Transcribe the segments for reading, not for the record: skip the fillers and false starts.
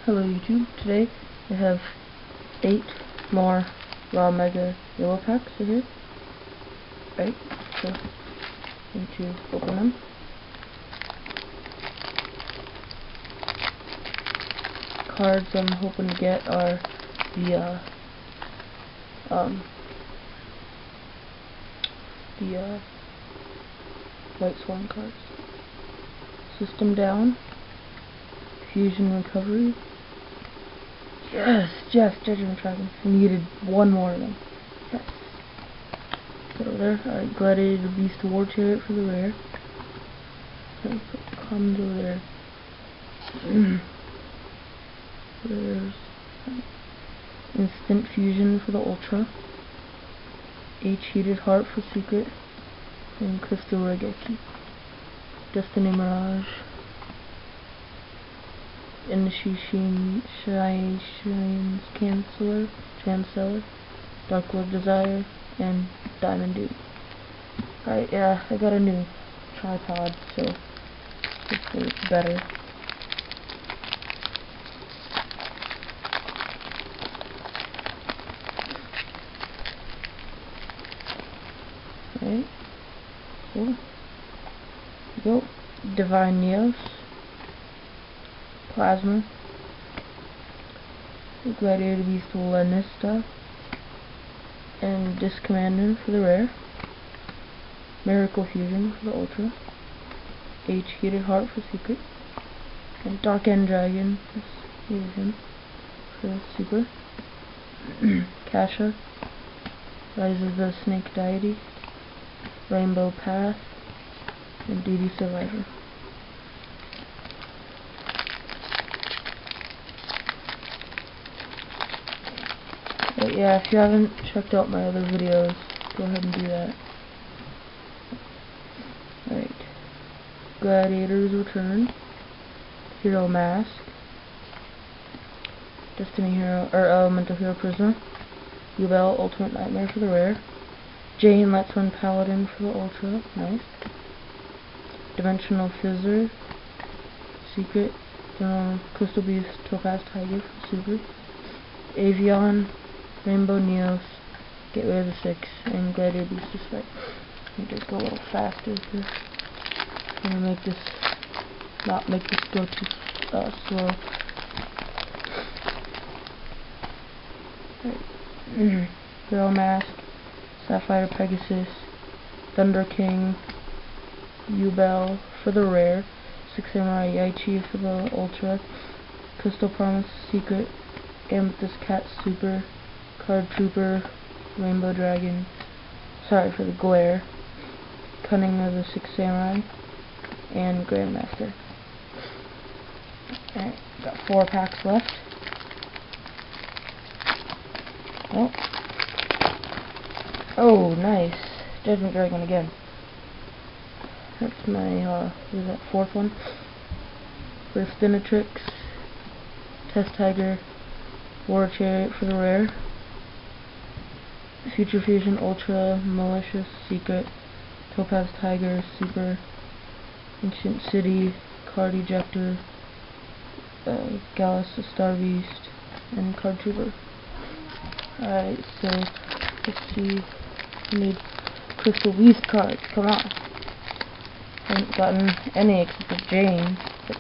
Hello YouTube, today I have 8 more raw mega yellow packs here. Right, so I need to open them. Cards I'm hoping to get are the Lightsworns cards. System down. Fusion recovery. Yes, Judgment Dragon. I needed one more of them. Yes. Put it over there. Alright, Gladiator Beast War Chariot for the rare. Okay, put the commons over there. There's Instant Fusion for the Ultra. H Heated Heart for Secret. And Crystal Regeki. Destiny Mirage. Initiation Shine's Chancellor, Dark Lord Desire, and Diamond Dude. Alright, yeah, I got a new tripod, so hopefully it's better. Alright, so here we go. Divine Neos. Plasma, Gladiator Beast Lenista, and Disc Commander for the rare, Miracle Fusion for the Ultra, H Heated Heart for Secret, and Dark End Dragon Fusion for the Super, Kasha, Rise of the Snake Deity, Rainbow Path, and Duty Survivor. But yeah, if you haven't checked out my other videos, go ahead and do that. Alright. Gladiator's Return. Hero Mask. Destiny Hero, or Elemental Hero Prisoner. Yubel Ultimate Nightmare for the rare. Jane Lightsworn Paladin for the Ultra. Nice. Dimensional Fizzer. Secret. Crystal Beast Topaz Tiger for Super. Avion. Rainbow Neos, Gateway of the Six, and Gladiator Beast to Fight. I need to go a little faster because I'm gonna make this go too slow. Right. Hero Mask, Sapphire Pegasus, Thunder King, Yubel for the rare, Six Samurai Yaichi for the Ultra, Crystal Promise Secret, Amethyst Cat Super, Card Trooper, Rainbow Dragon, sorry for the glare, Cunning of the Six Samurai, and Grandmaster. Alright, got 4 packs left. Oh, nice. Judgment Dragon again. That's my, what is that, 4th one? First Dinatrix, Test Tiger, War Chariot for the rare, Future Fusion Ultra, Malicious Secret, Topaz Tiger, Super, Ancient City, Card Ejector, Gallus the Star Beast, and Card Trooper. Alright, so let's see. We need Crystal Beast cards, come on. I haven't gotten any except for Jane, but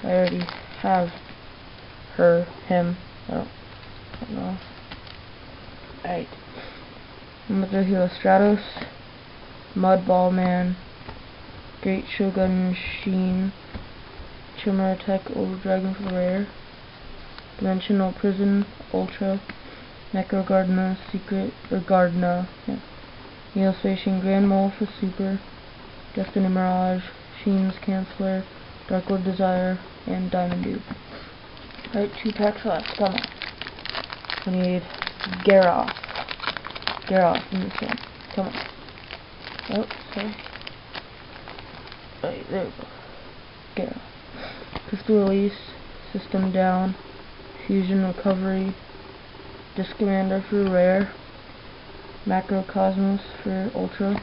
I already have her, him, I don't know. Alright. Elemental Hero Stratos, Mudball Man, Great Shogun Sheen, Chimera Tech Dragon for the rare, Dimensional Prison Ultra, Necro Gardna Secret, or Gardna, yeah. Neospatian Grand Mole for Super, Destiny Mirage, Sheen's Chancellor, Dark Lord Desire, and Diamond Dude. Alright, 2 packs left, come on. I need Garroth in this one. Come on. Oh, sorry. Right, there we go. Garroth. Crystal Release, System Down, Fusion Recovery, Disc Commander for rare, Macrocosmos for Ultra,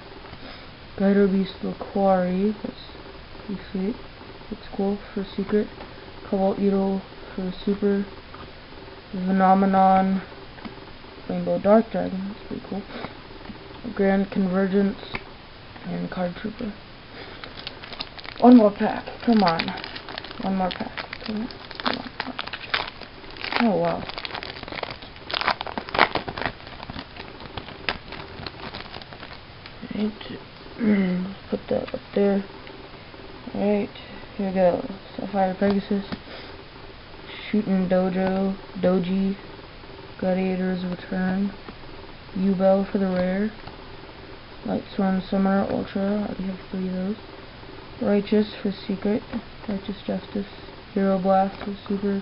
Gladiator Beast Quarry, that's pretty sweet, looks cool, for Secret, Cobalt Beetle for the super. Phenomenon, Rainbow Dark Dragon, that's pretty cool. Grand Convergence, and Card Trooper. One more pack, come on. One more pack, come on. Come on. Oh wow. Alright, put that up there. Alright, here we go. Sapphire Pegasus, Shooting Doji, Gladiator's Return, U-Bell for the rare, Lightsworns Summoner Ultra, I already have 3 of those, Righteous for secret, Righteous Justice, Hero Blast for super,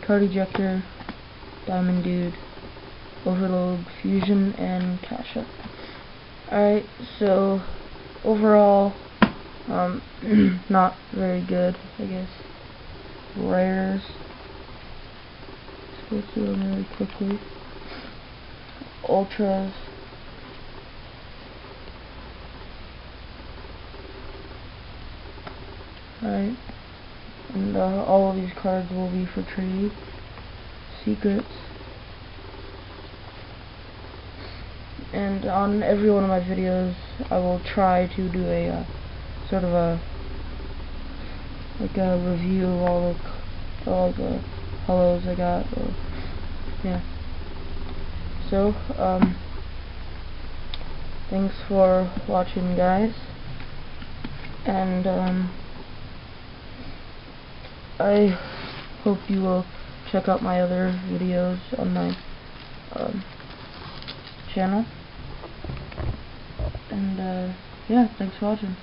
Card Ejector, Diamond Dude, Overload, Fusion, and Cash Up. Alright, so overall, not very good, I guess. Rares. Let's go through them really quickly. Ultras. Alright. And all of these cards will be for trade. Secrets. And on every one of my videos, I will try to do a sort of a review of all the hellos I got. Or, yeah. So thanks for watching, guys, and I hope you will check out my other videos on my channel. And yeah, thanks for watching.